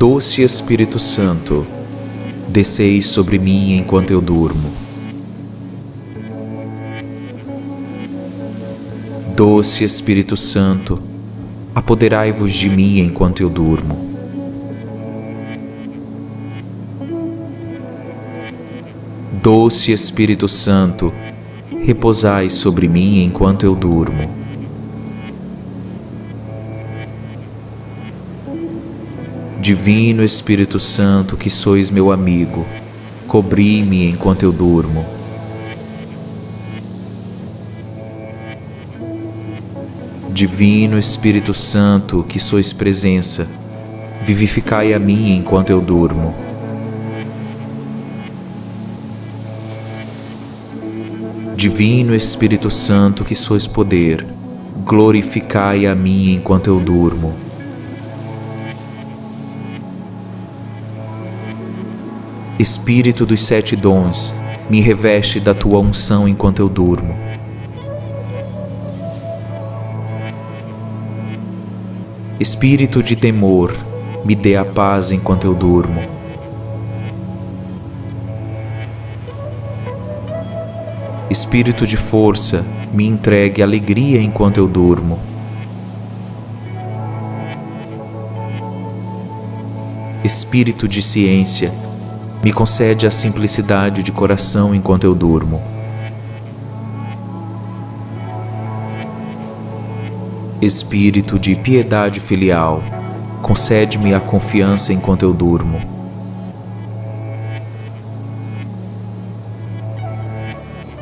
Doce Espírito Santo, descei sobre mim enquanto eu durmo. Doce Espírito Santo, apoderai-vos de mim enquanto eu durmo. Doce Espírito Santo, repousai sobre mim enquanto eu durmo. Divino Espírito Santo, que sois meu amigo, cobri-me enquanto eu durmo. Divino Espírito Santo, que sois presença, vivificai a mim enquanto eu durmo. Divino Espírito Santo, que sois poder, glorificai a mim enquanto eu durmo. Espírito dos 7 dons, me reveste da tua unção enquanto eu durmo. Espírito de temor, me dê a paz enquanto eu durmo. Espírito de força, me entregue alegria enquanto eu durmo. Espírito de ciência, me concede a simplicidade de coração enquanto eu durmo. Espírito de piedade filial, concede-me a confiança enquanto eu durmo.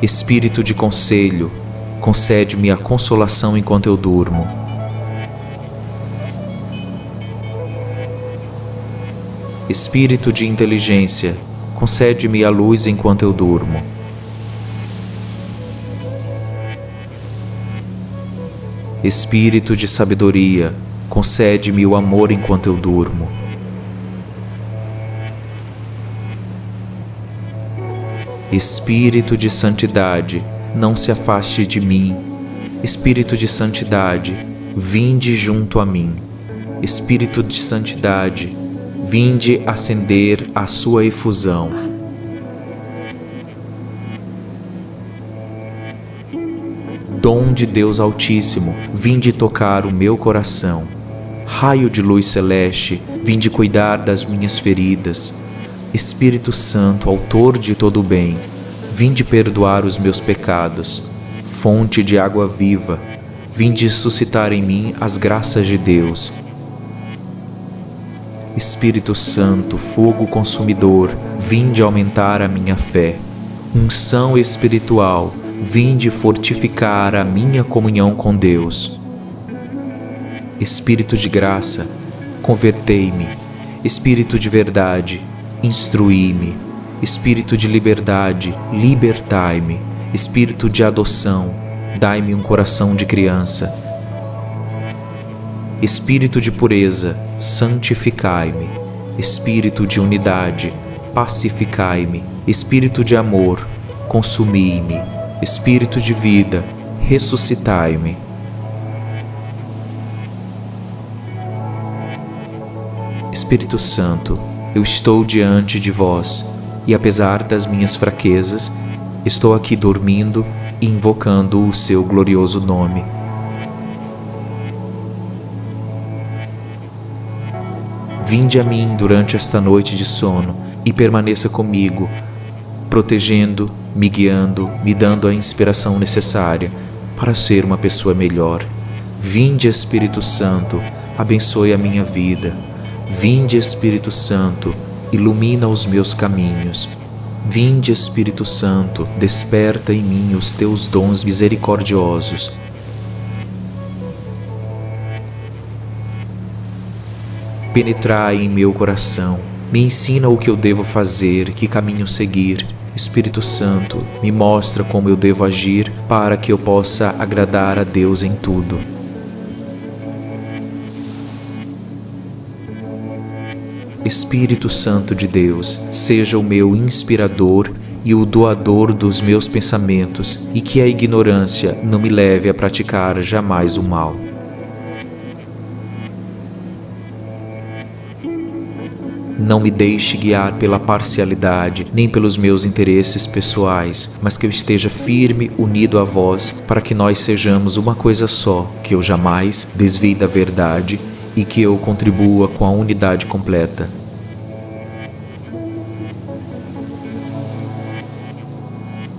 Espírito de conselho, concede-me a consolação enquanto eu durmo. Espírito de inteligência, concede-me a luz enquanto eu durmo. Espírito de sabedoria, concede-me o amor enquanto eu durmo. Espírito de santidade, não se afaste de mim. Espírito de santidade, vinde junto a mim. Espírito de santidade, vinde acender a sua efusão. Dom de Deus Altíssimo, vinde tocar o meu coração. Raio de luz celeste, vinde cuidar das minhas feridas. Espírito Santo, autor de todo o bem, vinde perdoar os meus pecados. Fonte de água viva, vinde suscitar em mim as graças de Deus. Espírito Santo, fogo consumidor, vinde aumentar a minha fé. Unção espiritual, vinde fortificar a minha comunhão com Deus. Espírito de graça, convertei-me. Espírito de verdade, instruí-me. Espírito de liberdade, libertai-me. Espírito de adoção, dai-me um coração de criança. Espírito de pureza, santificai-me. Espírito de unidade, pacificai-me. Espírito de amor, consumi-me. Espírito de vida, ressuscitai-me. Espírito Santo, eu estou diante de vós e, apesar das minhas fraquezas, estou aqui dormindo e invocando o seu glorioso nome. Vinde a mim durante esta noite de sono e permaneça comigo, protegendo, me guiando, me dando a inspiração necessária para ser uma pessoa melhor. Vinde, Espírito Santo, abençoe a minha vida. Vinde, Espírito Santo, ilumina os meus caminhos. Vinde, Espírito Santo, desperta em mim os teus dons misericordiosos. Penetrai em meu coração, me ensina o que eu devo fazer, que caminho seguir. Espírito Santo, me mostra como eu devo agir para que eu possa agradar a Deus em tudo. Espírito Santo de Deus, seja o meu inspirador e o doador dos meus pensamentos, e que a ignorância não me leve a praticar jamais o mal. Não me deixe guiar pela parcialidade, nem pelos meus interesses pessoais, mas que eu esteja firme, unido a vós, para que nós sejamos uma coisa só, que eu jamais desvie da verdade e que eu contribua com a unidade completa.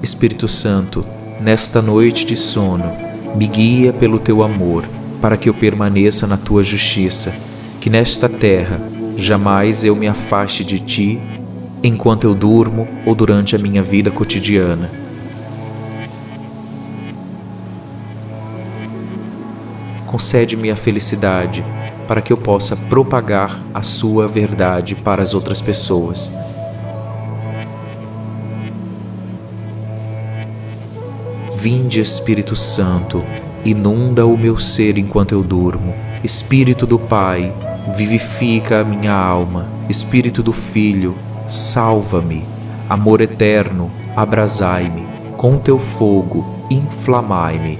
Espírito Santo, nesta noite de sono, me guia pelo teu amor, para que eu permaneça na tua justiça, que nesta terra jamais eu me afaste de ti, enquanto eu durmo ou durante a minha vida cotidiana. Concede-me a felicidade, para que eu possa propagar a sua verdade para as outras pessoas. Vinde, Espírito Santo, inunda o meu ser enquanto eu durmo. Espírito do Pai, vivifica a minha alma. Espírito do Filho, salva-me. Amor eterno, abrasai-me. Com teu fogo, inflamai-me.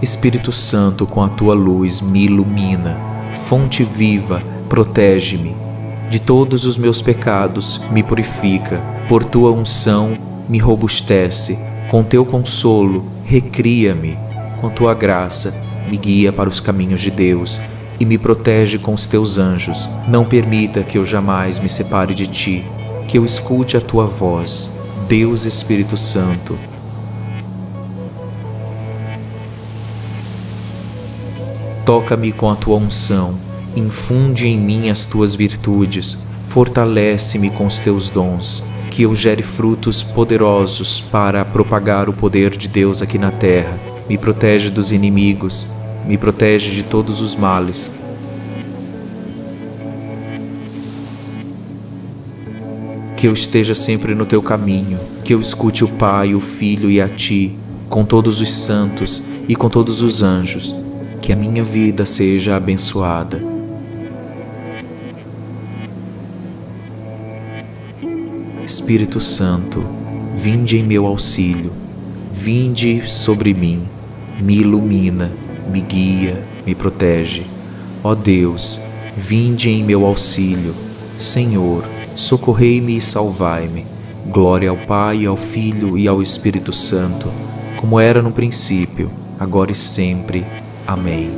Espírito Santo, com a tua luz me ilumina. Fonte viva, protege-me. De todos os meus pecados me purifica. Por tua unção me robustece. Com teu consolo, recria-me. Com tua graça, me guia para os caminhos de Deus e me protege com os teus anjos. Não permita que eu jamais me separe de ti, que eu escute a tua voz, Deus Espírito Santo. Toca-me com a tua unção, infunde em mim as tuas virtudes, fortalece-me com os teus dons, que eu gere frutos poderosos para propagar o poder de Deus aqui na terra. Me protege dos inimigos, me protege de todos os males. Que eu esteja sempre no teu caminho, que eu escute o Pai, o Filho e a ti, com todos os santos e com todos os anjos, que a minha vida seja abençoada. Espírito Santo, vinde em meu auxílio, vinde sobre mim, me ilumina, me guia, me protege. Ó Deus, vinde em meu auxílio. Senhor, socorrei-me e salvai-me. Glória ao Pai, ao Filho e ao Espírito Santo, como era no princípio, agora e sempre. Amém.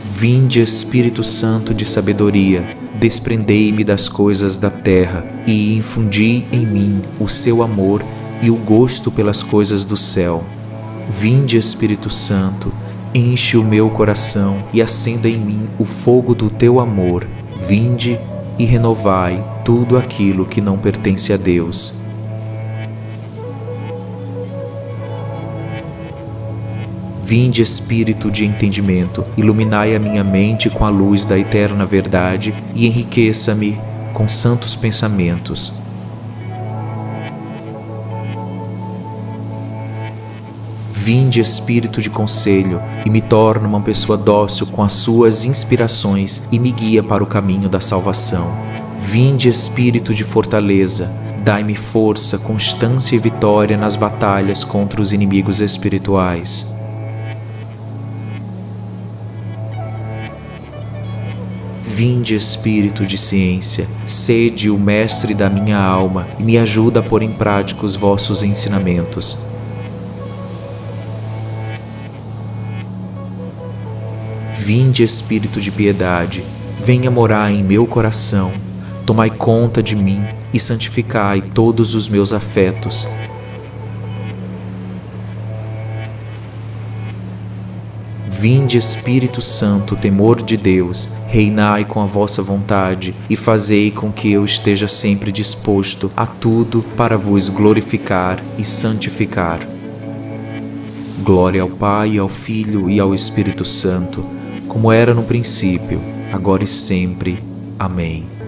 Vinde, Espírito Santo de sabedoria, desprendei-me das coisas da terra e infundi em mim o seu amor e o gosto pelas coisas do céu. Vinde, Espírito Santo, enche o meu coração e acenda em mim o fogo do teu amor. Vinde e renovai tudo aquilo que não pertence a Deus. Vinde, Espírito de entendimento, iluminai a minha mente com a luz da eterna verdade e enriqueça-me com santos pensamentos. Vinde, Espírito de conselho, e me torna uma pessoa dócil com as suas inspirações e me guia para o caminho da salvação. Vinde, Espírito de fortaleza, dai-me força, constância e vitória nas batalhas contra os inimigos espirituais. Vinde, Espírito de ciência, sede o mestre da minha alma e me ajuda a pôr em prática os vossos ensinamentos. Vinde, Espírito de piedade, venha morar em meu coração, tomai conta de mim e santificai todos os meus afetos. Vinde, Espírito Santo, temor de Deus, reinai com a vossa vontade e fazei com que eu esteja sempre disposto a tudo para vos glorificar e santificar. Glória ao Pai, ao Filho e ao Espírito Santo, como era no princípio, agora e sempre. Amém.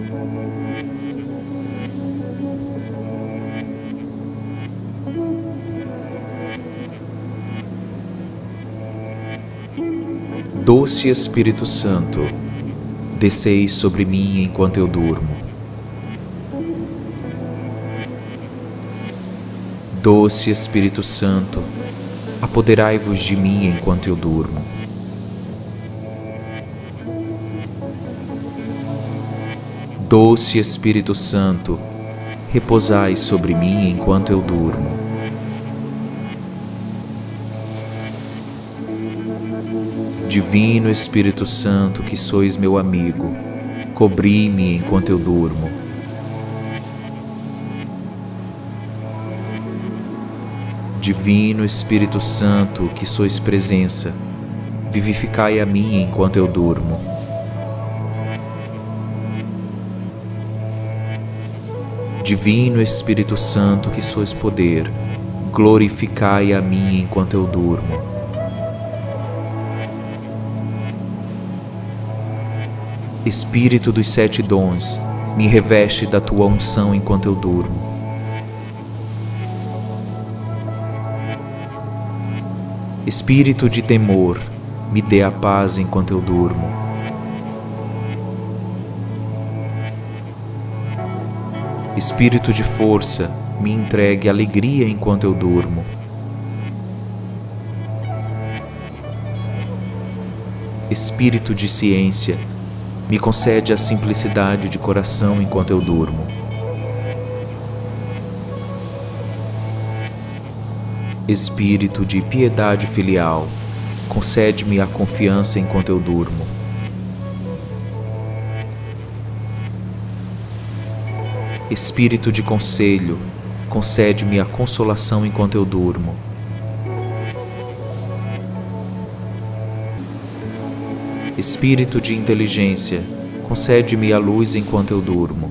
Doce Espírito Santo, descei sobre mim enquanto eu durmo. Doce Espírito Santo, apoderai-vos de mim enquanto eu durmo. Doce Espírito Santo, repousai sobre mim enquanto eu durmo. Divino Espírito Santo, que sois meu amigo, cobri-me enquanto eu durmo. Divino Espírito Santo, que sois presença, vivificai a mim enquanto eu durmo. Divino Espírito Santo, que sois poder, glorificai a mim enquanto eu durmo. Espírito dos 7 dons, me reveste da tua unção enquanto eu durmo. Espírito de temor, me dê a paz enquanto eu durmo. Espírito de força, me entregue alegria enquanto eu durmo. Espírito de ciência, me concede a simplicidade de coração enquanto eu durmo. Espírito de piedade filial, concede-me a confiança enquanto eu durmo. Espírito de conselho, concede-me a consolação enquanto eu durmo. Espírito de inteligência, concede-me a luz enquanto eu durmo.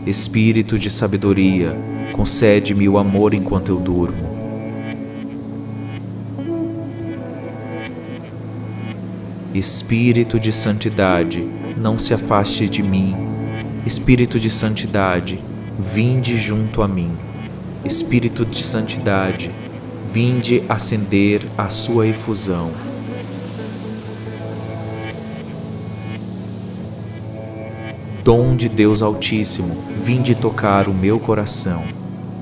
Espírito de sabedoria, concede-me o amor enquanto eu durmo. Espírito de santidade, não se afaste de mim. Espírito de santidade, vinde junto a mim. Espírito de santidade, vinde acender a sua efusão. Dom de Deus Altíssimo, vinde tocar o meu coração.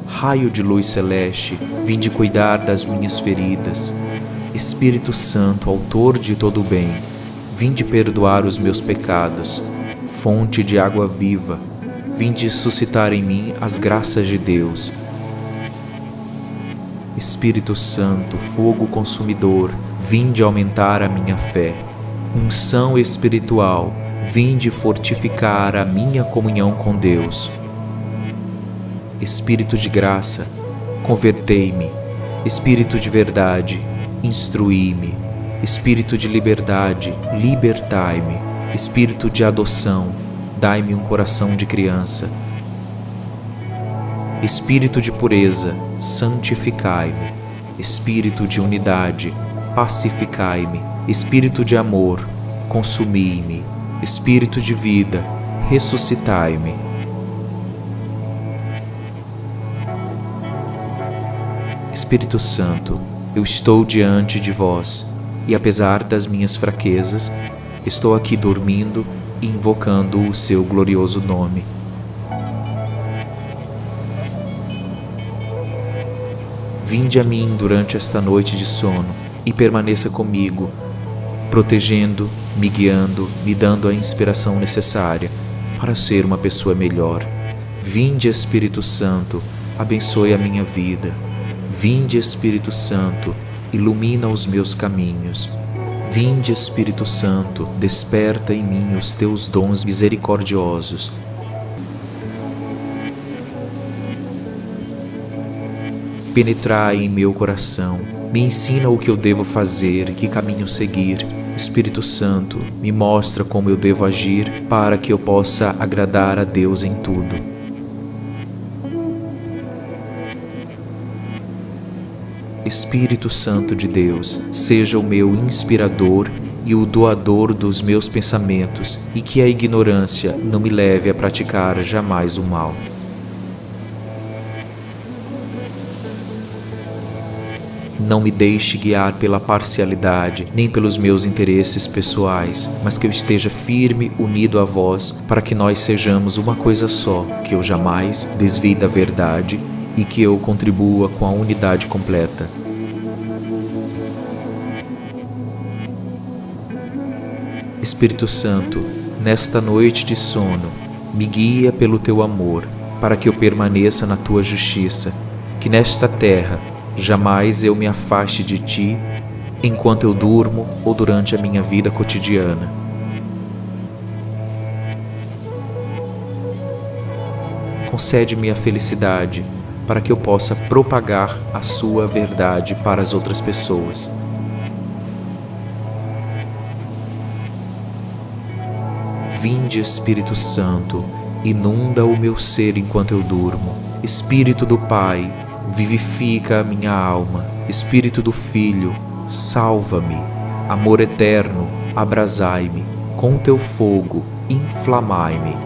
Raio de luz celeste, vinde cuidar das minhas feridas. Espírito Santo, autor de todo o bem, vinde perdoar os meus pecados. Fonte de água viva, vinde suscitar em mim as graças de Deus. Espírito Santo, fogo consumidor, vinde aumentar a minha fé. Unção espiritual, vinde fortificar a minha comunhão com Deus. Espírito de graça, convertei-me. Espírito de verdade, instruí-me. Espírito de liberdade, libertai-me. Espírito de adoção, dai-me um coração de criança. Espírito de pureza, santificai-me. Espírito de unidade, pacificai-me. Espírito de amor, consumi-me. Espírito de vida, ressuscitai-me. Espírito Santo, eu estou diante de vós, e apesar das minhas fraquezas, estou aqui dormindo e invocando o seu glorioso nome. Vinde a mim durante esta noite de sono e permaneça comigo, protegendo, me guiando, me dando a inspiração necessária para ser uma pessoa melhor. Vinde, Espírito Santo, abençoe a minha vida. Vinde, Espírito Santo, ilumina os meus caminhos. Vinde, Espírito Santo, desperta em mim os teus dons misericordiosos. Penetrai em meu coração, me ensina o que eu devo fazer, que caminho seguir. Espírito Santo, me mostra como eu devo agir para que eu possa agradar a Deus em tudo. Espírito Santo de Deus, seja o meu inspirador e o doador dos meus pensamentos, e que a ignorância não me leve a praticar jamais o mal. Não me deixe guiar pela parcialidade, nem pelos meus interesses pessoais, mas que eu esteja firme, unido a vós, para que nós sejamos uma coisa só, que eu jamais desvie da verdade e que eu contribua com a unidade completa. Espírito Santo, nesta noite de sono, me guia pelo teu amor, para que eu permaneça na tua justiça, que nesta terra jamais eu me afaste de ti, enquanto eu durmo ou durante a minha vida cotidiana. Concede-me a felicidade, para que eu possa propagar a sua verdade para as outras pessoas. Vinde, Espírito Santo, inunda o meu ser enquanto eu durmo. Espírito do Pai, vivifica a minha alma. Espírito do Filho, salva-me. Amor eterno, abrasai-me. Com teu fogo, inflamai-me.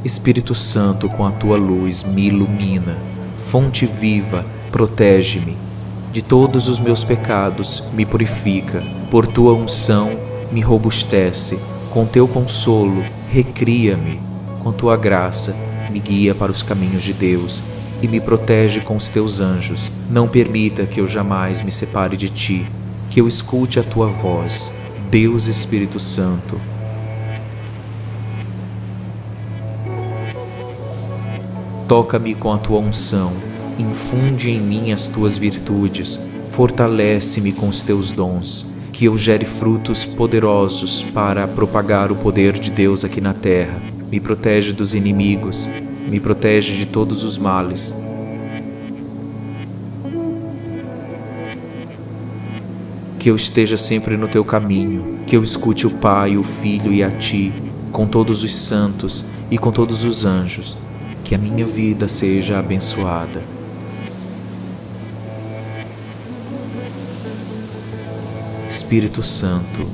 Espírito Santo, com a tua luz me ilumina. Fonte viva, protege-me. De todos os meus pecados me purifica. Por tua unção me robustece. Com teu consolo recria-me. Com tua graça me guia para os caminhos de Deus e me protege com os teus anjos. Não permita que eu jamais me separe de ti, que eu escute a tua voz, Deus Espírito Santo. Toca-me com a tua unção, infunde em mim as tuas virtudes, fortalece-me com os teus dons, que eu gere frutos poderosos para propagar o poder de Deus aqui na terra. Me protege dos inimigos, me protege de todos os males. Que eu esteja sempre no teu caminho, que eu escute o Pai, o Filho e a ti, com todos os santos e com todos os anjos, que a minha vida seja abençoada. Espírito Santo,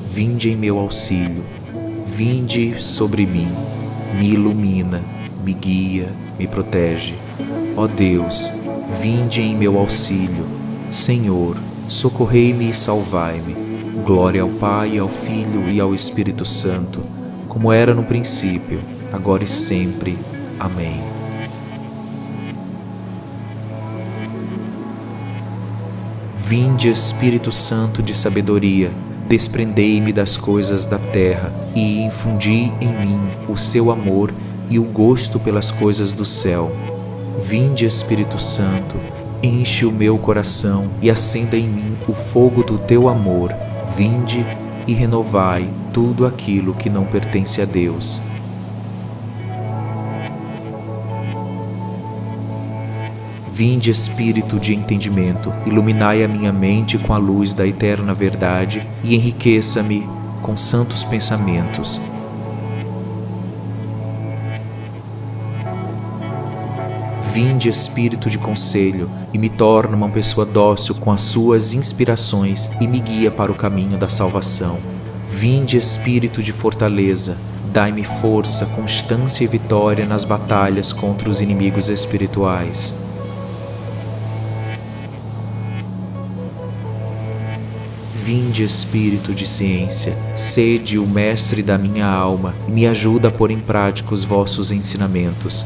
vinde em meu auxílio, vinde sobre mim, me ilumina, me guia, me protege. Ó Deus, vinde em meu auxílio. Senhor, socorrei-me e salvai-me. Glória ao Pai, ao Filho e ao Espírito Santo, como era no princípio, agora e sempre. Amém. Vinde, Espírito Santo de sabedoria, desprendei-me das coisas da terra e infundi em mim o seu amor e o gosto pelas coisas do céu. Vinde, Espírito Santo, enche o meu coração e acenda em mim o fogo do teu amor. Vinde e renovai tudo aquilo que não pertence a Deus. Vinde, Espírito de entendimento, iluminai a minha mente com a luz da eterna verdade e enriqueça-me com santos pensamentos. Vinde, Espírito de conselho, e me torna uma pessoa dócil com as suas inspirações e me guia para o caminho da salvação. Vinde, Espírito de fortaleza, dai-me força, constância e vitória nas batalhas contra os inimigos espirituais. Vinde, Espírito de ciência, sede o mestre da minha alma e me ajuda a pôr em prática os vossos ensinamentos.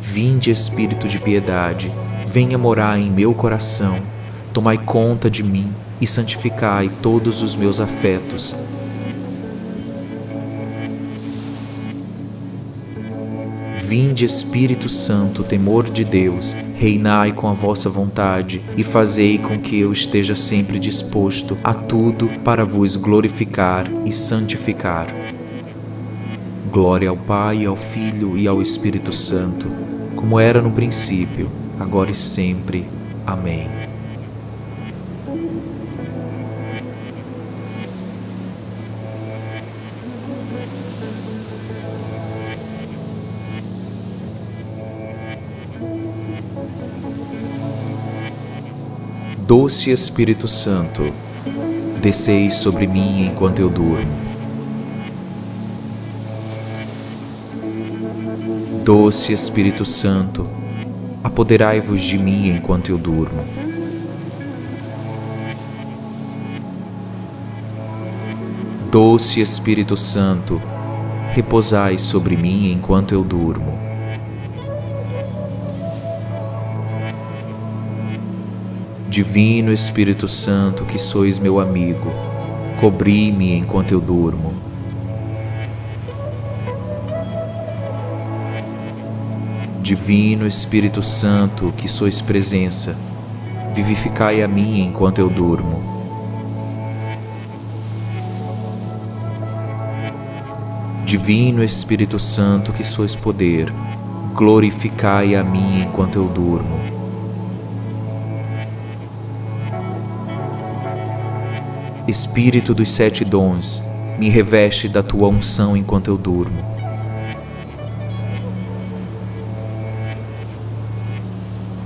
Vinde, Espírito de piedade, venha morar em meu coração, tomai conta de mim e santificai todos os meus afetos. Vinde, Espírito Santo, temor de Deus, reinai com a vossa vontade e fazei com que eu esteja sempre disposto a tudo para vos glorificar e santificar. Glória ao Pai, ao Filho e ao Espírito Santo, como era no princípio, agora e sempre. Amém. Doce Espírito Santo, descei sobre mim enquanto eu durmo. Doce Espírito Santo, apoderai-vos de mim enquanto eu durmo. Doce Espírito Santo, repousai sobre mim enquanto eu durmo. Divino Espírito Santo, que sois meu amigo, cobri-me enquanto eu durmo. Divino Espírito Santo, que sois presença, vivificai a mim enquanto eu durmo. Divino Espírito Santo, que sois poder, glorificai a mim enquanto eu durmo. Espírito dos 7 dons, me reveste da tua unção enquanto eu durmo.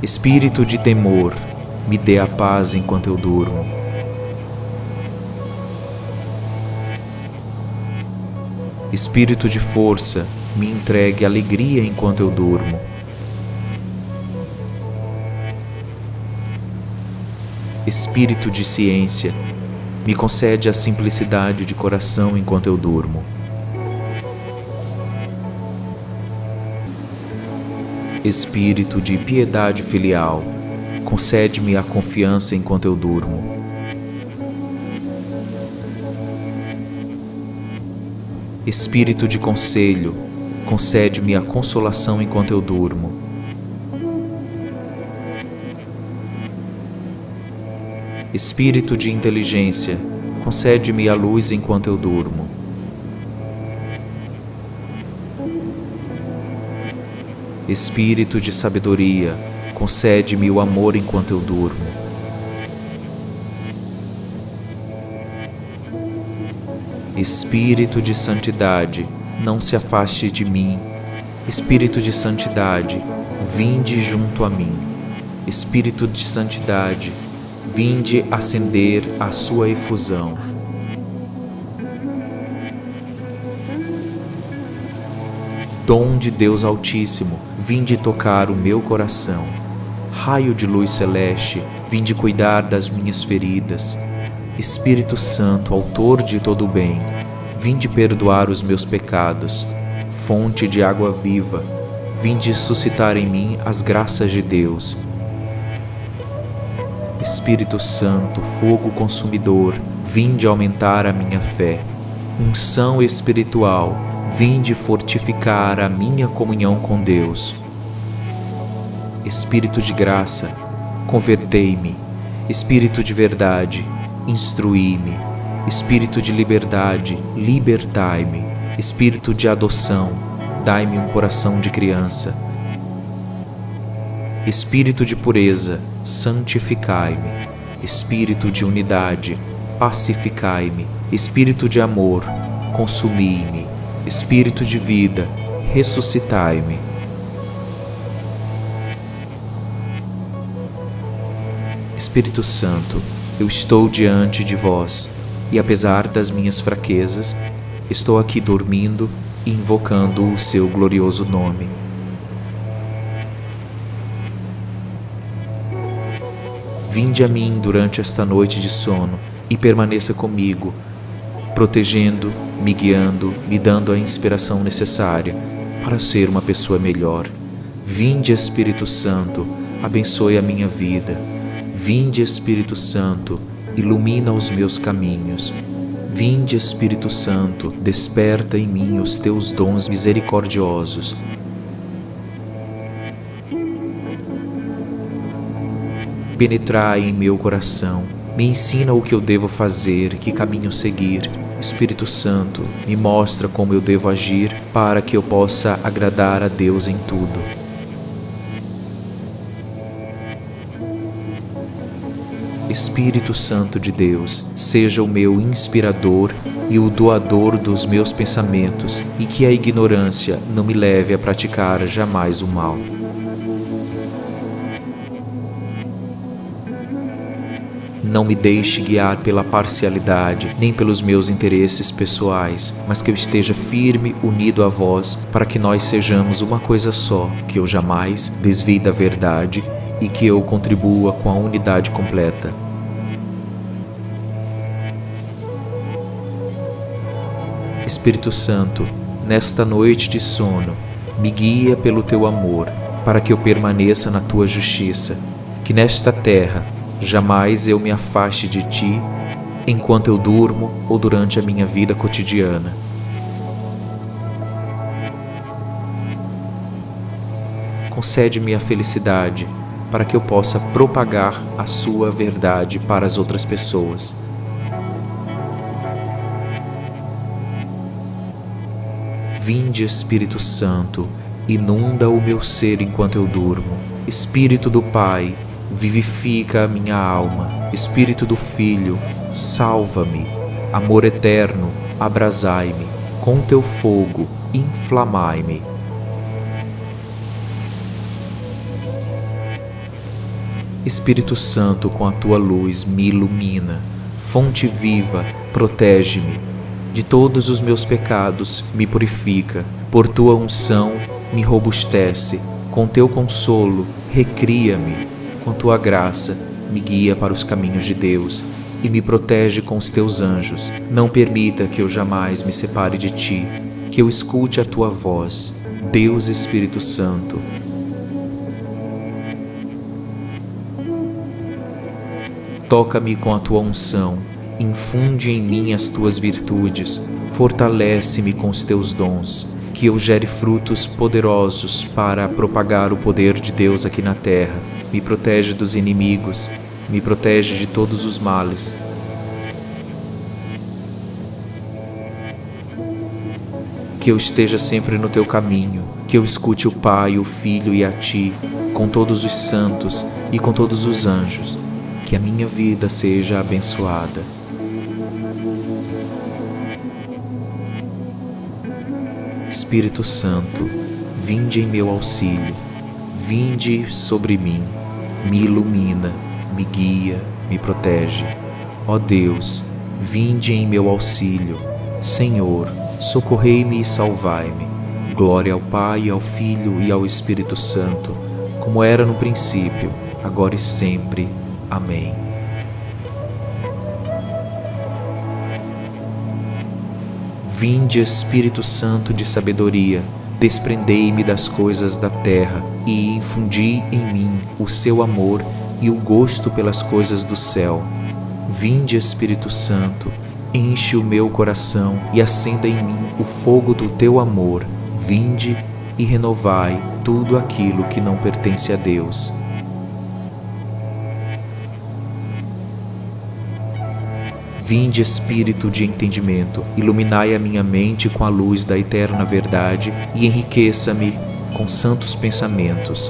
Espírito de temor, me dê a paz enquanto eu durmo. Espírito de força, me entregue alegria enquanto eu durmo. Espírito de ciência, me concede a simplicidade de coração enquanto eu durmo. Espírito de piedade filial, concede-me a confiança enquanto eu durmo. Espírito de conselho, concede-me a consolação enquanto eu durmo. Espírito de inteligência, concede-me a luz enquanto eu durmo. Espírito de sabedoria, concede-me o amor enquanto eu durmo. Espírito de santidade, não se afaste de mim. Espírito de santidade, vinde junto a mim. Espírito de santidade, vinde acender a sua efusão. Dom de Deus Altíssimo, vinde tocar o meu coração. Raio de luz celeste, vinde cuidar das minhas feridas. Espírito Santo, autor de todo o bem, vinde perdoar os meus pecados. Fonte de água viva, vinde suscitar em mim as graças de Deus. Espírito Santo, fogo consumidor, vinde aumentar a minha fé. Unção espiritual, vinde fortificar a minha comunhão com Deus. Espírito de graça, convertei-me. Espírito de verdade, instruí-me. Espírito de liberdade, libertai-me. Espírito de adoção, dai-me um coração de criança. Espírito de pureza, santificai-me. Espírito de unidade, pacificai-me. Espírito de amor, consumi-me. Espírito de vida, ressuscitai-me. Espírito Santo, eu estou diante de vós, e apesar das minhas fraquezas, estou aqui dormindo e invocando o seu glorioso nome. Vinde a mim durante esta noite de sono e permaneça comigo, protegendo, me guiando, me dando a inspiração necessária para ser uma pessoa melhor. Vinde, Espírito Santo, abençoe a minha vida. Vinde, Espírito Santo, ilumina os meus caminhos. Vinde, Espírito Santo, desperta em mim os teus dons misericordiosos. Penetrai em meu coração, me ensina o que eu devo fazer, que caminho seguir. Espírito Santo, me mostra como eu devo agir para que eu possa agradar a Deus em tudo. Espírito Santo de Deus, seja o meu inspirador e o doador dos meus pensamentos, e que a ignorância não me leve a praticar jamais o mal. Não me deixe guiar pela parcialidade, nem pelos meus interesses pessoais, mas que eu esteja firme, unido a vós, para que nós sejamos uma coisa só, que eu jamais desvie da verdade e que eu contribua com a unidade completa. Espírito Santo, nesta noite de sono, me guia pelo teu amor, para que eu permaneça na tua justiça, que nesta terra jamais eu me afaste de ti, enquanto eu durmo ou durante a minha vida cotidiana. Concede-me a felicidade, para que eu possa propagar a sua verdade para as outras pessoas. Vinde, Espírito Santo, inunda o meu ser enquanto eu durmo. Espírito do Pai, vivifica a minha alma. Espírito do Filho, salva-me. Amor eterno, abrasai-me. Com teu fogo, inflamai-me. Espírito Santo, com a tua luz me ilumina. Fonte viva, protege-me. De todos os meus pecados me purifica. Por tua unção me robustece. Com teu consolo recria-me. Com tua graça me guia para os caminhos de Deus e me protege com os teus anjos. Não permita que eu jamais me separe de ti, que eu escute a tua voz, Deus Espírito Santo. Toca-me com a tua unção, infunde em mim as tuas virtudes, fortalece-me com os teus dons, que eu gere frutos poderosos para propagar o poder de Deus aqui na terra. Me protege dos inimigos, me protege de todos os males. Que eu esteja sempre no teu caminho, que eu escute o Pai, o Filho e a ti, com todos os santos e com todos os anjos. Que a minha vida seja abençoada. Espírito Santo, vinde em meu auxílio, vinde sobre mim, me ilumina, me guia, me protege. Ó Deus, vinde em meu auxílio. Senhor, socorrei-me e salvai-me. Glória ao Pai, ao Filho e ao Espírito Santo, como era no princípio, agora e sempre. Amém. Vinde, Espírito Santo de sabedoria, desprendei-me das coisas da terra e infundi em mim o seu amor e o gosto pelas coisas do céu. Vinde, Espírito Santo, enche o meu coração e acenda em mim o fogo do teu amor. Vinde e renovai tudo aquilo que não pertence a Deus. Vinde, Espírito de entendimento, iluminai a minha mente com a luz da eterna verdade e enriqueça-me com santos pensamentos.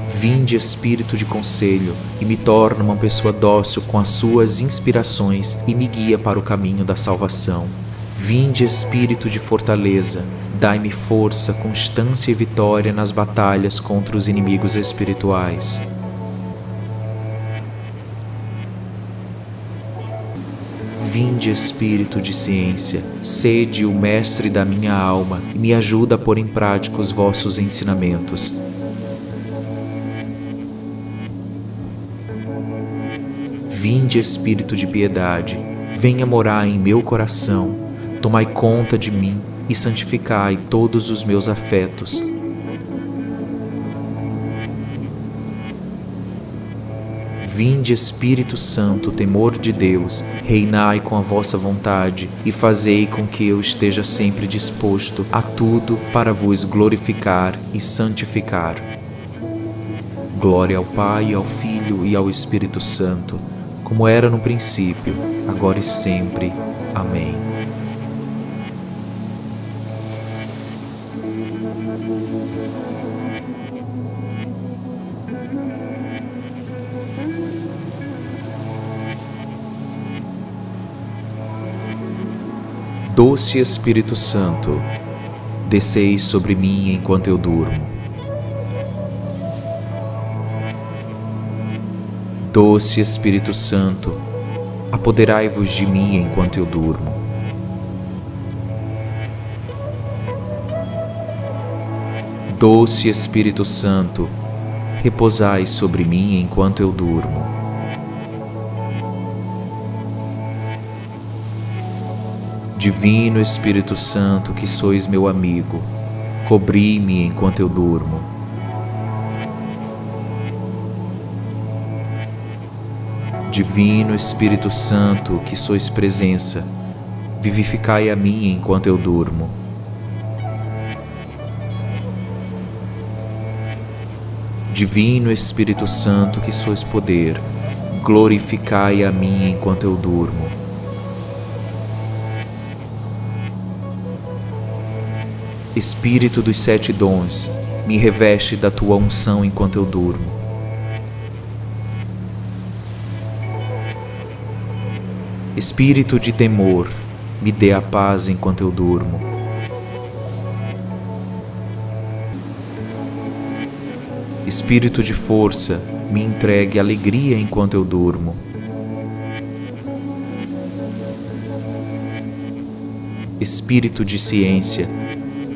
Vinde, Espírito de conselho, e me torna uma pessoa dócil com as suas inspirações e me guia para o caminho da salvação. Vinde, Espírito de fortaleza, dai-me força, constância e vitória nas batalhas contra os inimigos espirituais. Vinde, Espírito de ciência, sede o mestre da minha alma e me ajuda a pôr em prática os vossos ensinamentos. Vinde, Espírito de piedade, venha morar em meu coração, tomai conta de mim e santificai todos os meus afetos. Vinde, Espírito Santo, temor de Deus, reinai com a vossa vontade e fazei com que eu esteja sempre disposto a tudo para vos glorificar e santificar. Glória ao Pai, ao Filho e ao Espírito Santo, como era no princípio, agora e sempre. Amém. Doce Espírito Santo, desceis sobre mim enquanto eu durmo. Doce Espírito Santo, apoderai-vos de mim enquanto eu durmo. Doce Espírito Santo, repousai sobre mim enquanto eu durmo. Divino Espírito Santo, que sois meu amigo, cobri-me enquanto eu durmo. Divino Espírito Santo, que sois presença, vivificai a mim enquanto eu durmo. Divino Espírito Santo, que sois poder, glorificai a mim enquanto eu durmo. Espírito dos 7 dons, me reveste da tua unção enquanto eu durmo. Espírito de temor, me dê a paz enquanto eu durmo. Espírito de força, me entregue alegria enquanto eu durmo. Espírito de ciência,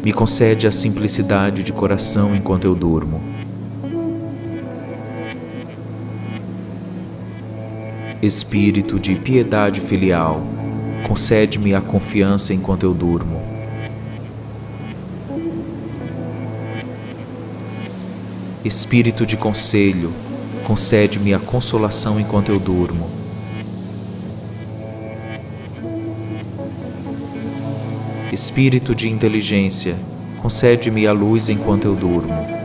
me concede a simplicidade de coração enquanto eu durmo. Espírito de piedade filial, concede-me a confiança enquanto eu durmo. Espírito de conselho, concede-me a consolação enquanto eu durmo. Espírito de inteligência, concede-me a luz enquanto eu durmo.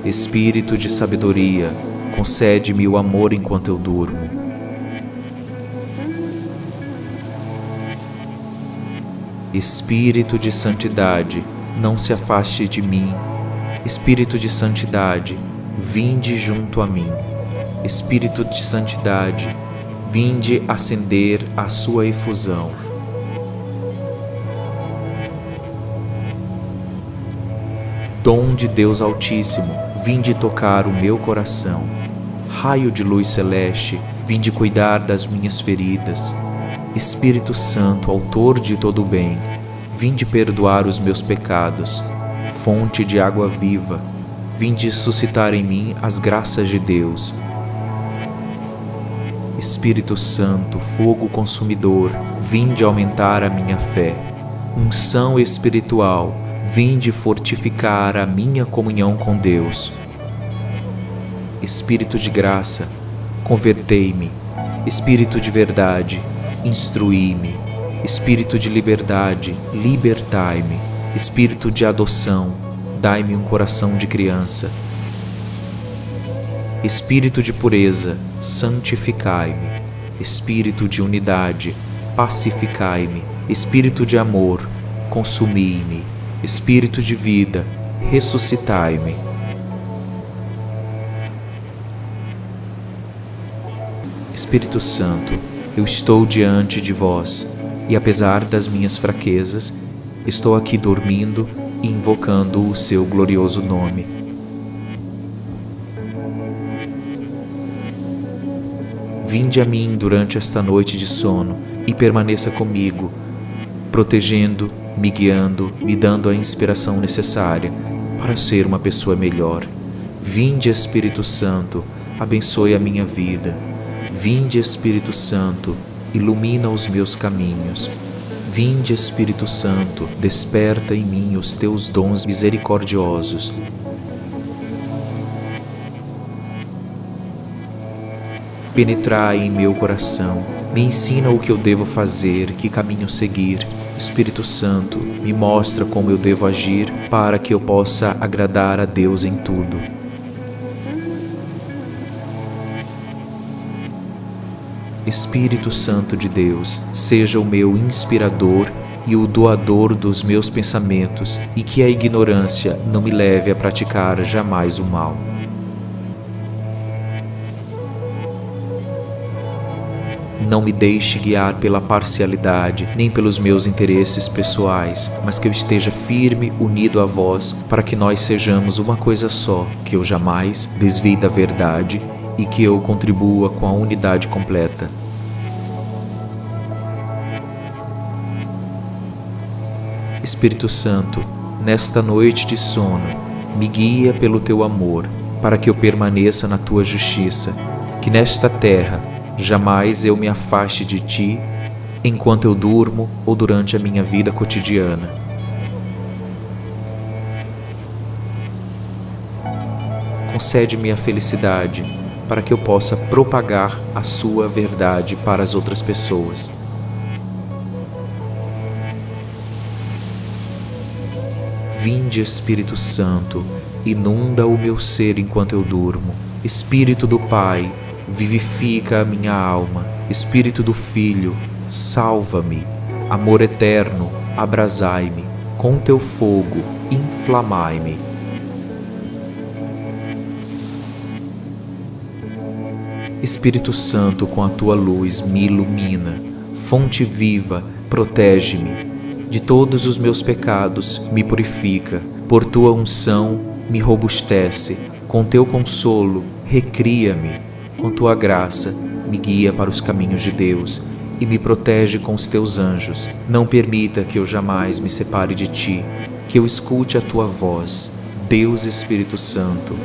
Espírito de sabedoria, concede-me o amor enquanto eu durmo. Espírito de santidade, não se afaste de mim. Espírito de santidade, vinde junto a mim. Espírito de santidade, vinde acender a sua efusão. Dom de Deus Altíssimo, vinde tocar o meu coração. Raio de luz celeste, vinde cuidar das minhas feridas. Espírito Santo, autor de todo o bem, vinde perdoar os meus pecados. Fonte de água viva, vinde suscitar em mim as graças de Deus. Espírito Santo, fogo consumidor, vinde aumentar a minha fé. Unção espiritual, vinde fortificar a minha comunhão com Deus. Espírito de graça, convertei-me. Espírito de verdade, instruí-me. Espírito de liberdade, libertai-me. Espírito de adoção, dai-me um coração de criança. Espírito de pureza, santificai-me. Espírito de unidade, pacificai-me. Espírito de amor, consumi-me. Espírito de vida, ressuscitai-me. Espírito Santo, eu estou diante de vós, e apesar das minhas fraquezas, estou aqui dormindo e invocando o seu glorioso nome. Vinde a mim durante esta noite de sono e permaneça comigo, protegendo, me guiando, me dando a inspiração necessária para ser uma pessoa melhor. Vinde, Espírito Santo, abençoe a minha vida. Vinde, Espírito Santo, ilumina os meus caminhos. Vinde, Espírito Santo, desperta em mim os teus dons misericordiosos. Penetrai em meu coração, me ensina o que eu devo fazer, que caminho seguir. Espírito Santo, me mostra como eu devo agir para que eu possa agradar a Deus em tudo. Espírito Santo de Deus, seja o meu inspirador e o doador dos meus pensamentos, e que a ignorância não me leve a praticar jamais o mal. Não me deixe guiar pela parcialidade, nem pelos meus interesses pessoais, mas que eu esteja firme, unido a vós, para que nós sejamos uma coisa só, que eu jamais desvie da verdade e que eu contribua com a unidade completa. Espírito Santo, nesta noite de sono, me guia pelo teu amor, para que eu permaneça na tua justiça, que nesta terra jamais eu me afaste de ti, enquanto eu durmo ou durante a minha vida cotidiana. Concede-me a felicidade, para que eu possa propagar a sua verdade para as outras pessoas. Vinde, Espírito Santo, inunda o meu ser enquanto eu durmo. Espírito do Pai, vivifica a minha alma. Espírito do Filho, salva-me. Amor eterno, abrasai-me. Com teu fogo, inflamai-me. Espírito Santo, com a tua luz me ilumina. Fonte viva, protege-me. De todos os meus pecados me purifica. Por tua unção me robustece. Com teu consolo recria-me. Com tua graça me guia para os caminhos de Deus e me protege com os teus anjos. Não permita que eu jamais me separe de ti, que eu escute a tua voz, Deus Espírito Santo.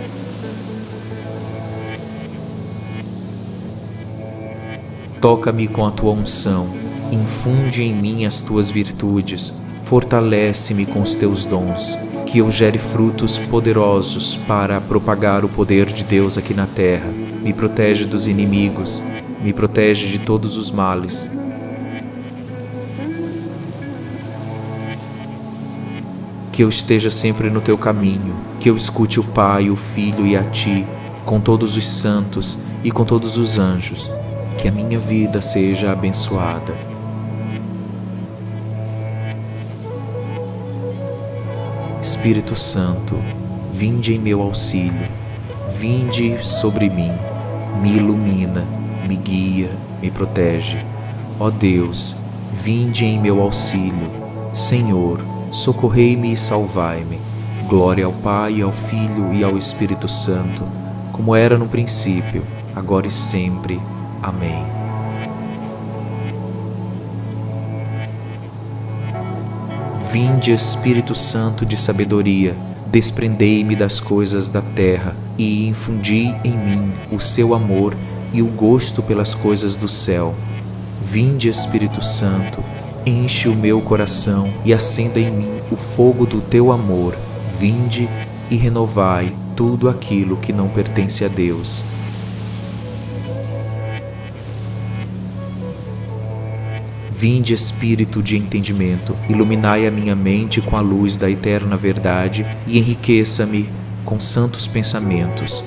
Toca-me com a tua unção, infunde em mim as tuas virtudes, fortalece-me com os teus dons, que eu gere frutos poderosos para propagar o poder de Deus aqui na terra. Me protege dos inimigos, me protege de todos os males. Que eu esteja sempre no teu caminho, que eu escute o Pai, o Filho e a ti, com todos os santos e com todos os anjos. Que a minha vida seja abençoada. Espírito Santo, vinde em meu auxílio, vinde sobre mim, me ilumina, me guia, me protege. Ó Deus, vinde em meu auxílio. Senhor, socorrei-me e salvai-me. Glória ao Pai, ao Filho e ao Espírito Santo, como era no princípio, agora e sempre. Amém. Vinde, Espírito Santo de sabedoria, desprendei-me das coisas da terra e infundi em mim o seu amor e o gosto pelas coisas do céu. Vinde, Espírito Santo, enche o meu coração e acenda em mim o fogo do teu amor. Vinde e renovai tudo aquilo que não pertence a Deus. Vinde, Espírito de entendimento, iluminai a minha mente com a luz da eterna verdade e enriqueça-me com santos pensamentos.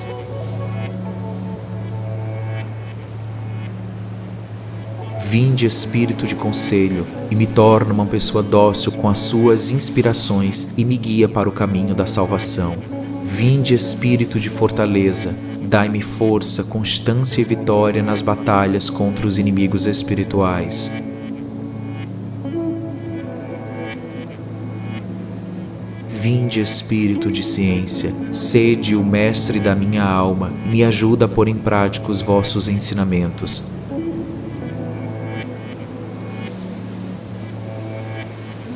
Vinde, Espírito de conselho, e me torna uma pessoa dócil com as suas inspirações e me guia para o caminho da salvação. Vinde, Espírito de fortaleza, dai-me força, constância e vitória nas batalhas contra os inimigos espirituais. Vinde, Espírito de ciência, sede o mestre da minha alma, me ajuda a pôr em prática os vossos ensinamentos.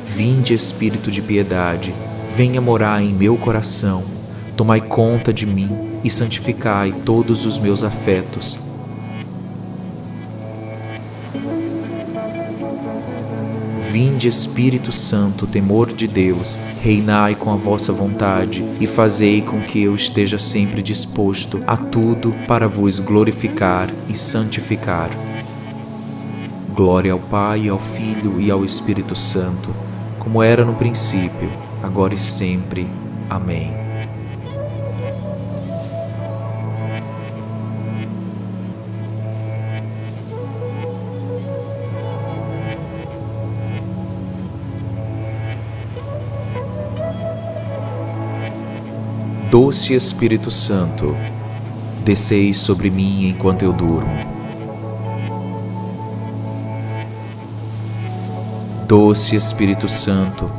Vinde, Espírito de piedade, venha morar em meu coração, tomai conta de mim e santificai todos os meus afetos. Vinde, Espírito Santo, temor de Deus, reinai com a vossa vontade e fazei com que eu esteja sempre disposto a tudo para vos glorificar e santificar. Glória ao Pai, ao Filho e ao Espírito Santo, como era no princípio, agora e sempre. Amém. Doce Espírito Santo, desceis sobre mim enquanto eu durmo. Doce Espírito Santo,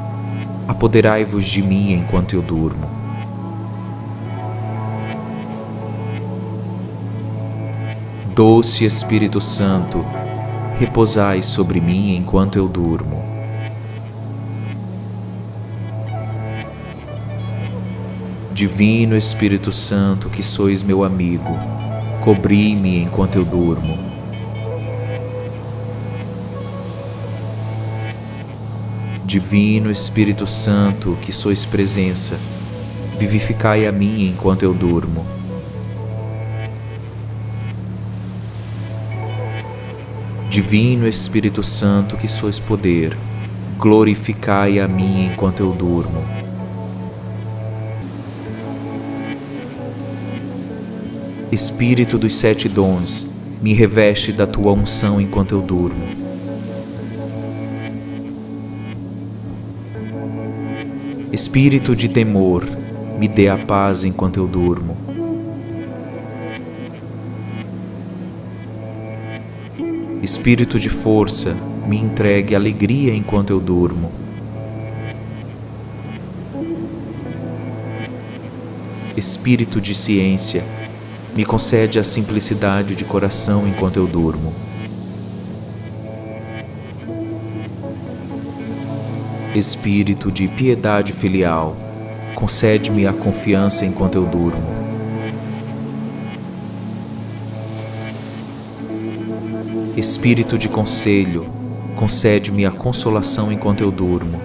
apoderai-vos de mim enquanto eu durmo. Doce Espírito Santo, repousai sobre mim enquanto eu durmo. Divino Espírito Santo, que sois meu amigo, cobri-me enquanto eu durmo. Divino Espírito Santo, que sois presença, vivificai a mim enquanto eu durmo. Divino Espírito Santo, que sois poder, glorificai a mim enquanto eu durmo. Espírito dos 7 dons, me reveste da tua unção enquanto eu durmo. Espírito de temor, me dê a paz enquanto eu durmo. Espírito de força, me entregue alegria enquanto eu durmo. Espírito de ciência, me concede a simplicidade de coração enquanto eu durmo. Espírito de piedade filial, concede-me a confiança enquanto eu durmo. Espírito de conselho, concede-me a consolação enquanto eu durmo.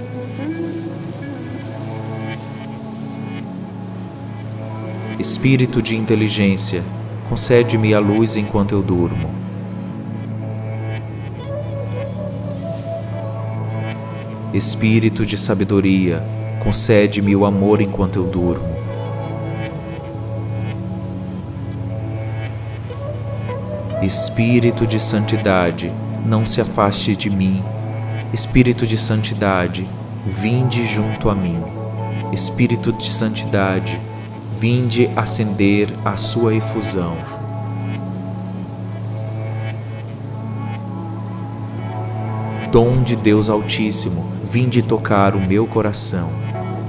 Espírito de inteligência, concede-me a luz enquanto eu durmo. Espírito de sabedoria, concede-me o amor enquanto eu durmo. Espírito de santidade, não se afaste de mim. Espírito de santidade, vinde junto a mim. Espírito de santidade, vinde acender a sua efusão. Dom de Deus Altíssimo, vinde tocar o meu coração.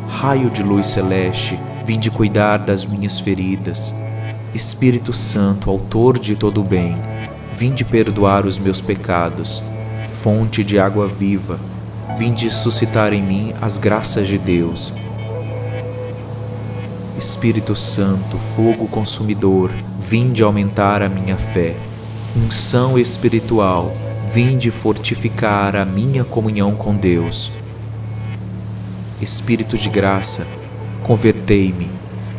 Raio de luz celeste, vinde cuidar das minhas feridas. Espírito Santo, autor de todo o bem, vinde perdoar os meus pecados. Fonte de água viva, vinde suscitar em mim as graças de Deus. Espírito Santo, fogo consumidor, vinde aumentar a minha fé. Unção espiritual, vinde fortificar a minha comunhão com Deus. Espírito de graça, convertei-me.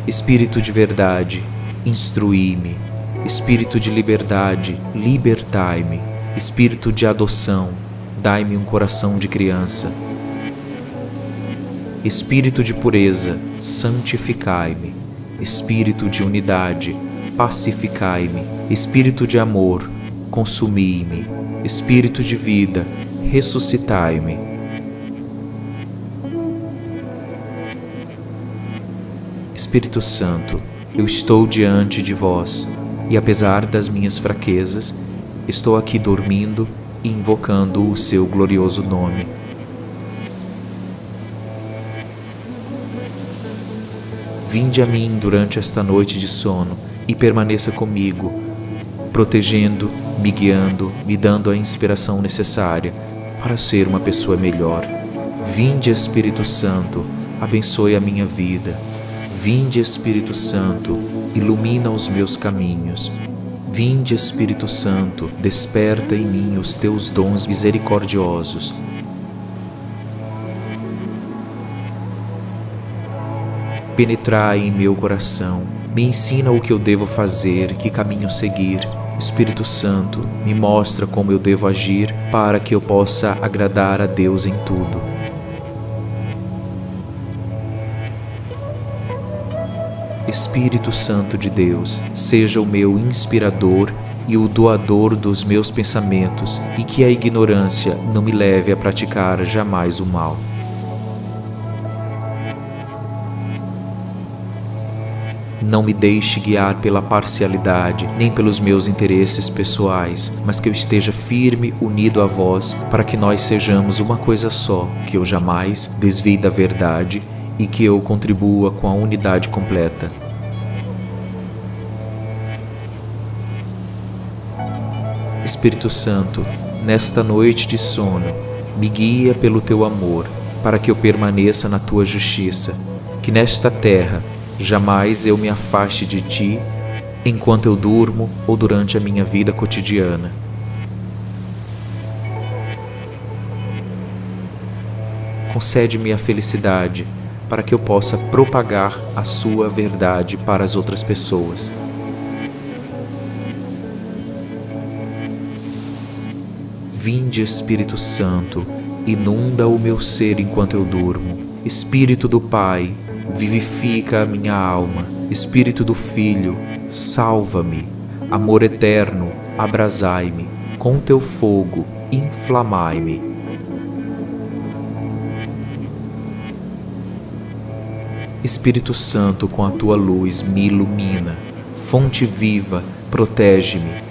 Espírito de verdade, instruí-me. Espírito de liberdade, libertai-me. Espírito de adoção, dai-me um coração de criança. Espírito de pureza, santificai-me. Espírito de unidade, pacificai-me. Espírito de amor, consumi-me. Espírito de vida, ressuscitai-me. Espírito Santo, eu estou diante de vós, e apesar das minhas fraquezas, estou aqui dormindo e invocando o seu glorioso nome. Vinde a mim durante esta noite de sono e permaneça comigo, protegendo, me guiando, me dando a inspiração necessária para ser uma pessoa melhor. Vinde, Espírito Santo, abençoe a minha vida. Vinde, Espírito Santo, ilumina os meus caminhos. Vinde, Espírito Santo, desperta em mim os teus dons misericordiosos. Penetrai em meu coração, me ensina o que eu devo fazer, que caminho seguir. Espírito Santo, me mostra como eu devo agir para que eu possa agradar a Deus em tudo. Espírito Santo de Deus, seja o meu inspirador e o doador dos meus pensamentos, e que a ignorância não me leve a praticar jamais o mal. Não me deixe guiar pela parcialidade, nem pelos meus interesses pessoais, mas que eu esteja firme, unido a vós, para que nós sejamos uma coisa só, que eu jamais desvie da verdade e que eu contribua com a unidade completa. Espírito Santo, nesta noite de sono, me guia pelo teu amor, para que eu permaneça na tua justiça, que nesta terra jamais eu me afaste de ti, enquanto eu durmo ou durante a minha vida cotidiana. Concede-me a felicidade, para que eu possa propagar a sua verdade para as outras pessoas. Vinde, Espírito Santo, inunda o meu ser enquanto eu durmo. Espírito do Pai, vivifica a minha alma. Espírito do Filho, salva-me. Amor eterno, abrasai-me. Com teu fogo, inflamai-me. Espírito Santo, com a tua luz me ilumina. Fonte viva, protege-me.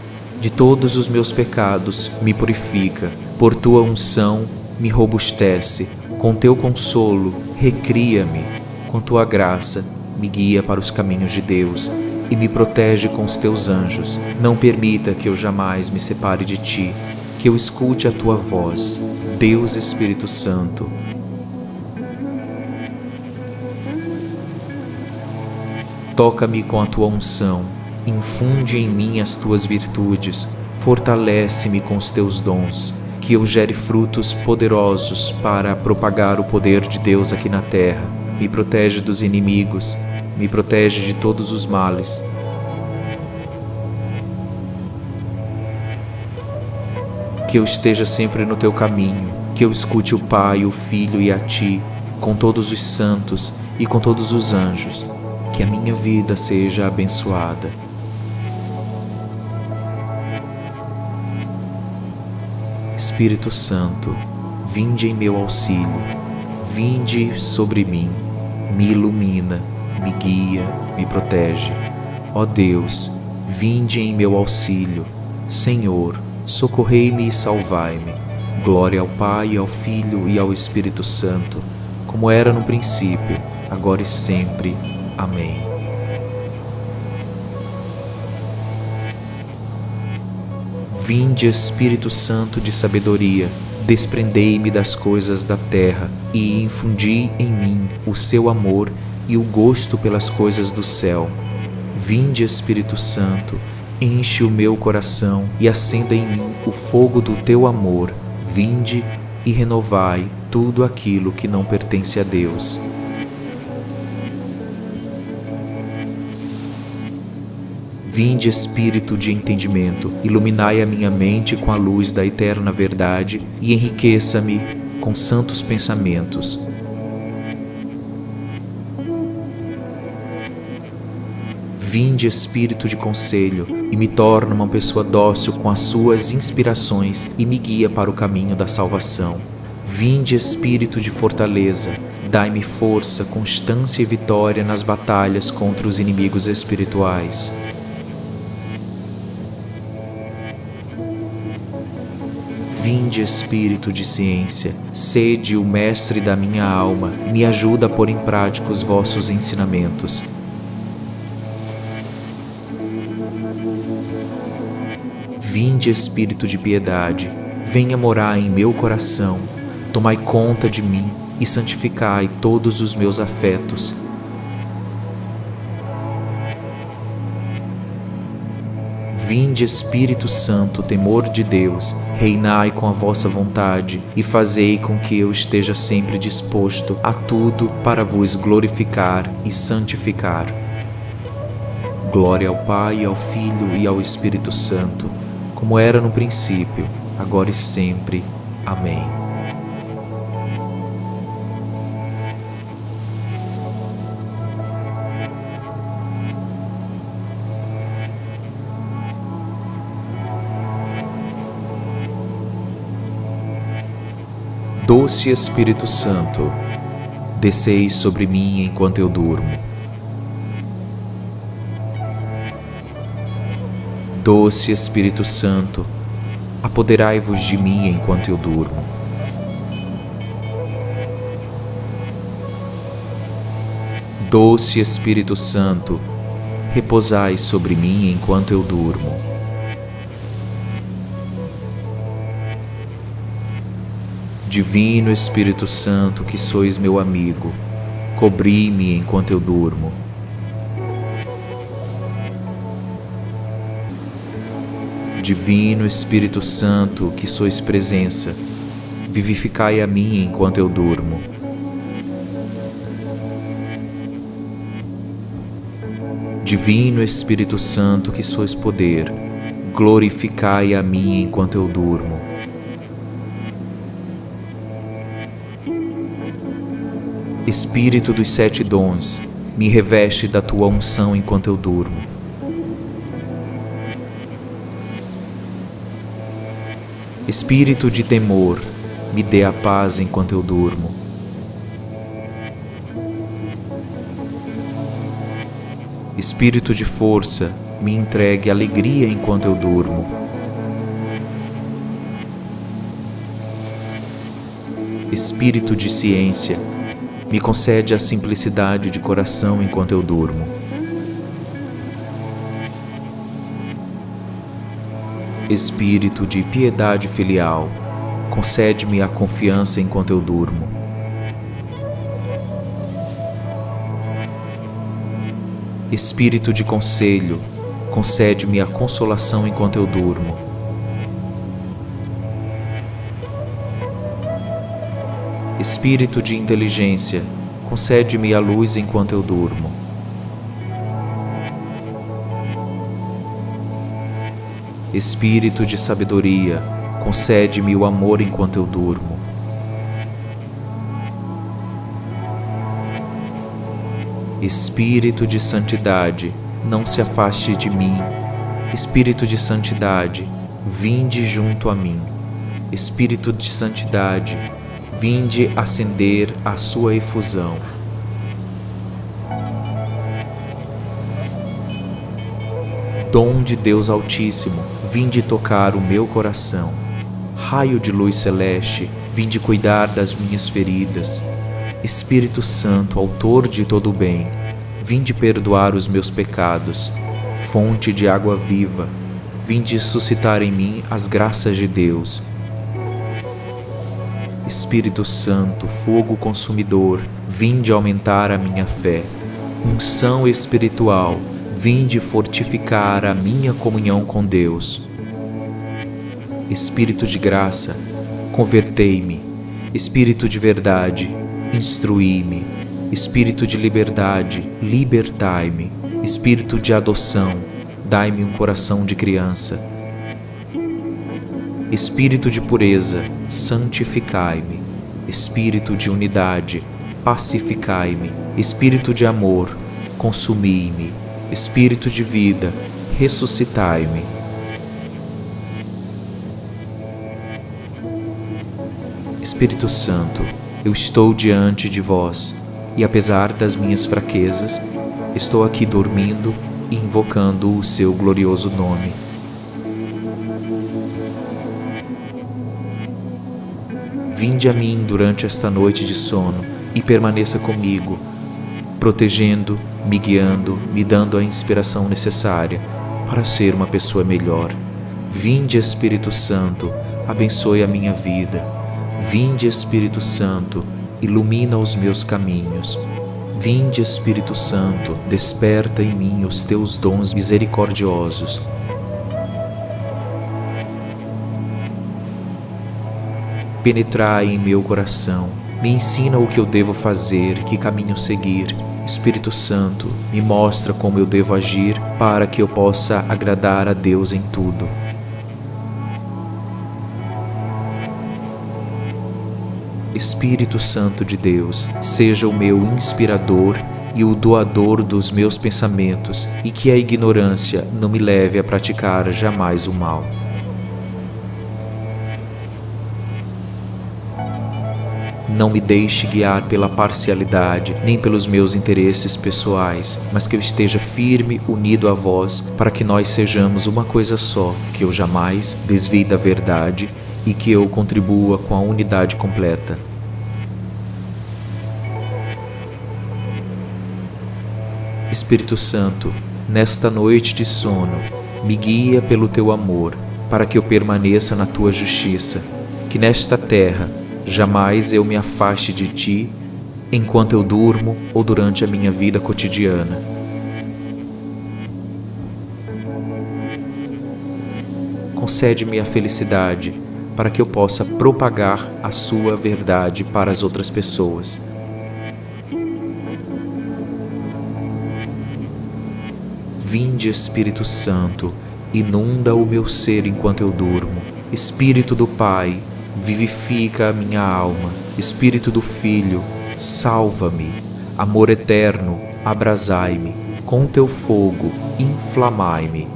De todos os meus pecados me purifica. Por tua unção me robustece. Com teu consolo recria-me. Com tua graça me guia para os caminhos de Deus e me protege com os teus anjos. Não permita que eu jamais me separe de ti, que eu escute a tua voz, Deus Espírito Santo. Toca-me com a tua unção, infunde em mim as tuas virtudes, fortalece-me com os teus dons, que eu gere frutos poderosos para propagar o poder de Deus aqui na terra. Me protege dos inimigos, me protege de todos os males. Que eu esteja sempre no teu caminho, que eu escute o Pai, o Filho e a ti, com todos os santos e com todos os anjos. Que a minha vida seja abençoada. Espírito Santo, vinde em meu auxílio, vinde sobre mim, me ilumina, me guia, me protege. Ó Deus, vinde em meu auxílio. Senhor, socorrei-me e salvai-me. Glória ao Pai, ao Filho e ao Espírito Santo, como era no princípio, agora e sempre. Amém. Vinde, Espírito Santo de sabedoria, desprendei-me das coisas da terra e infundi em mim o seu amor e o gosto pelas coisas do céu. Vinde, Espírito Santo, enche o meu coração e acenda em mim o fogo do teu amor. Vinde e renovai tudo aquilo que não pertence a Deus. Vinde, Espírito de entendimento, iluminai a minha mente com a luz da eterna verdade e enriqueça-me com santos pensamentos. Vinde, Espírito de conselho, e me torna uma pessoa dócil com as suas inspirações e me guia para o caminho da salvação. Vinde, Espírito de fortaleza, dai-me força, constância e vitória nas batalhas contra os inimigos espirituais. Vinde, Espírito de ciência, sede o mestre da minha alma, me ajuda a pôr em prática os vossos ensinamentos. Vinde, Espírito de piedade, venha morar em meu coração, tomai conta de mim e santificai todos os meus afetos. Vinde, Espírito Santo, temor de Deus, reinai com a vossa vontade e fazei com que eu esteja sempre disposto a tudo para vos glorificar e santificar. Glória ao Pai, ao Filho e ao Espírito Santo, como era no princípio, agora e sempre. Amém. Doce Espírito Santo, desceis sobre mim enquanto eu durmo. Doce Espírito Santo, apoderai-vos de mim enquanto eu durmo. Doce Espírito Santo, repousai sobre mim enquanto eu durmo. Divino Espírito Santo, que sois meu amigo, cobri-me enquanto eu durmo. Divino Espírito Santo, que sois presença, vivificai a mim enquanto eu durmo. Divino Espírito Santo, que sois poder, glorificai a mim enquanto eu durmo. Espírito dos 7 dons, me reveste da tua unção enquanto eu durmo. Espírito de temor, me dê a paz enquanto eu durmo. Espírito de força, me entregue alegria enquanto eu durmo. Espírito de ciência, me concede a simplicidade de coração enquanto eu durmo. Espírito de piedade filial, concede-me a confiança enquanto eu durmo. Espírito de conselho, concede-me a consolação enquanto eu durmo. Espírito de inteligência, concede-me a luz enquanto eu durmo. Espírito de sabedoria, concede-me o amor enquanto eu durmo. Espírito de santidade, não se afaste de mim. Espírito de santidade, vinde junto a mim. Espírito de santidade, vinde acender a sua efusão. Dom de Deus Altíssimo, vinde tocar o meu coração. Raio de luz celeste, vinde cuidar das minhas feridas. Espírito Santo, autor de todo o bem, vinde perdoar os meus pecados. Fonte de água viva, vinde suscitar em mim as graças de Deus. Espírito Santo, fogo consumidor, vinde aumentar a minha fé. Unção espiritual, vinde fortificar a minha comunhão com Deus. Espírito de graça, convertei-me. Espírito de verdade, instruí-me. Espírito de liberdade, libertai-me. Espírito de adoção, dai-me um coração de criança. Espírito de pureza, santificai-me. Espírito de unidade, pacificai-me. Espírito de amor, consumi-me. Espírito de vida, ressuscitai-me. Espírito Santo, eu estou diante de vós e, apesar das minhas fraquezas, estou aqui dormindo e invocando o seu glorioso nome. Vinde a mim durante esta noite de sono e permaneça comigo, protegendo, me guiando, me dando a inspiração necessária para ser uma pessoa melhor. Vinde, Espírito Santo, abençoe a minha vida. Vinde, Espírito Santo, ilumina os meus caminhos. Vinde, Espírito Santo, desperta em mim os teus dons misericordiosos. Penetrai em meu coração, me ensina o que eu devo fazer, que caminho seguir. Espírito Santo, me mostra como eu devo agir para que eu possa agradar a Deus em tudo. Espírito Santo de Deus, seja o meu inspirador e o doador dos meus pensamentos, e que a ignorância não me leve a praticar jamais o mal. Não me deixe guiar pela parcialidade, nem pelos meus interesses pessoais, mas que eu esteja firme, unido a vós, para que nós sejamos uma coisa só, que eu jamais desvie da verdade e que eu contribua com a unidade completa. Espírito Santo, nesta noite de sono, me guia pelo teu amor, para que eu permaneça na tua justiça, que nesta terra jamais eu me afaste de ti, enquanto eu durmo ou durante a minha vida cotidiana. Concede-me a felicidade, para que eu possa propagar a sua verdade para as outras pessoas. Vinde, Espírito Santo, inunda o meu ser enquanto eu durmo. Espírito do Pai, vivifica a minha alma. Espírito do Filho, salva-me. Amor eterno, abrasai-me. Com teu fogo, inflamai-me.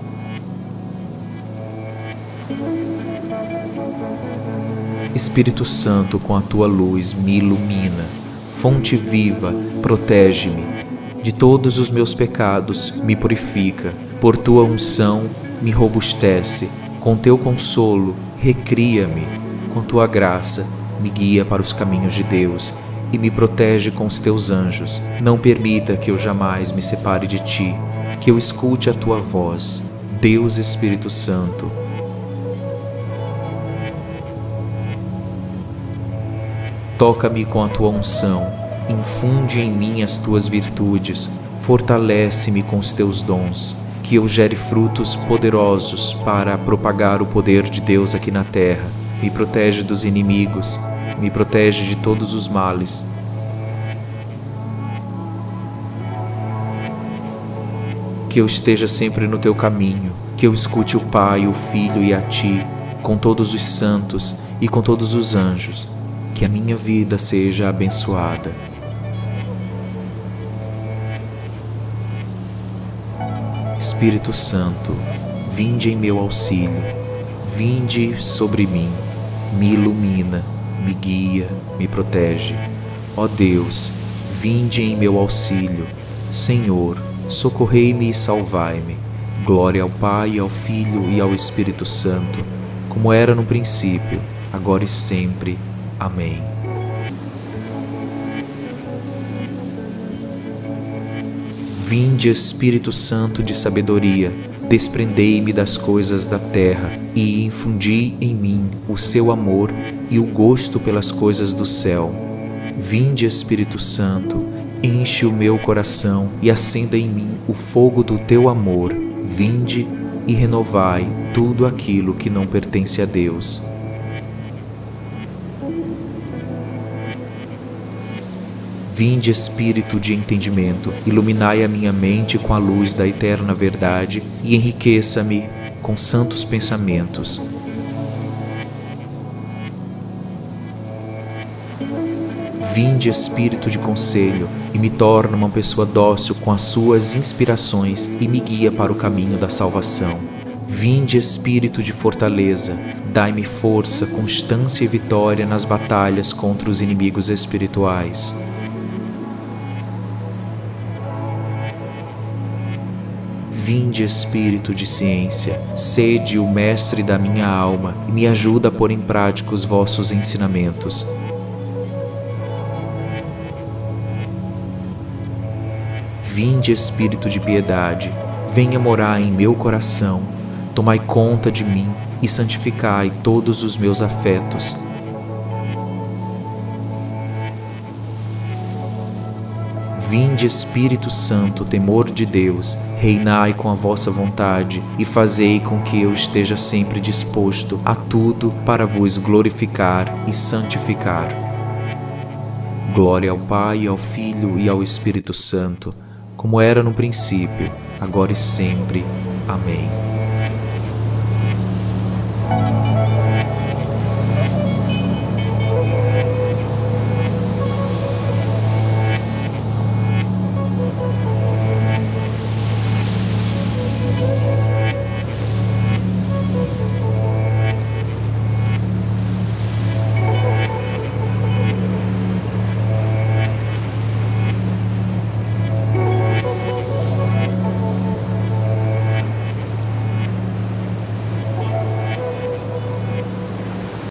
Espírito Santo, com a tua luz me ilumina. Fonte viva, protege-me. De todos os meus pecados me purifica. Por tua unção me robustece. Com teu consolo recria-me. Com tua graça me guia para os caminhos de Deus e me protege com os teus anjos. Não permita que eu jamais me separe de ti, que eu escute a tua voz, Deus Espírito Santo. Toca-me com a tua unção, infunde em mim as tuas virtudes, fortalece-me com os teus dons, que eu gere frutos poderosos para propagar o poder de Deus aqui na terra. Me protege dos inimigos, me protege de todos os males. Que eu esteja sempre no teu caminho, que eu escute o Pai, o Filho e a ti, com todos os santos e com todos os anjos. Que a minha vida seja abençoada. Espírito Santo, vinde em meu auxílio, vinde sobre mim, me ilumina, me guia, me protege. Ó Deus, vinde em meu auxílio. Senhor, socorrei-me e salvai-me. Glória ao Pai, ao Filho e ao Espírito Santo, como era no princípio, agora e sempre. Amém. Vinde, Espírito Santo de sabedoria, desprendei-me das coisas da terra e infundi em mim o seu amor e o gosto pelas coisas do céu. Vinde, Espírito Santo, enche o meu coração e acenda em mim o fogo do teu amor. Vinde e renovai tudo aquilo que não pertence a Deus. Vinde, Espírito de entendimento, iluminai a minha mente com a luz da eterna verdade e enriqueça-me com santos pensamentos. Vinde, Espírito de conselho, e me torna uma pessoa dócil com as suas inspirações e me guia para o caminho da salvação. Vinde, Espírito de fortaleza, dai-me força, constância e vitória nas batalhas contra os inimigos espirituais. Vinde, Espírito de ciência, sede o mestre da minha alma e me ajuda a pôr em prática os vossos ensinamentos. Vinde, Espírito de piedade, venha morar em meu coração, tomai conta de mim e santificai todos os meus afetos. Vinde, Espírito Santo, temor de Deus, reinai com a vossa vontade e fazei com que eu esteja sempre disposto a tudo para vos glorificar e santificar. Glória ao Pai, ao Filho e ao Espírito Santo, como era no princípio, agora e sempre. Amém.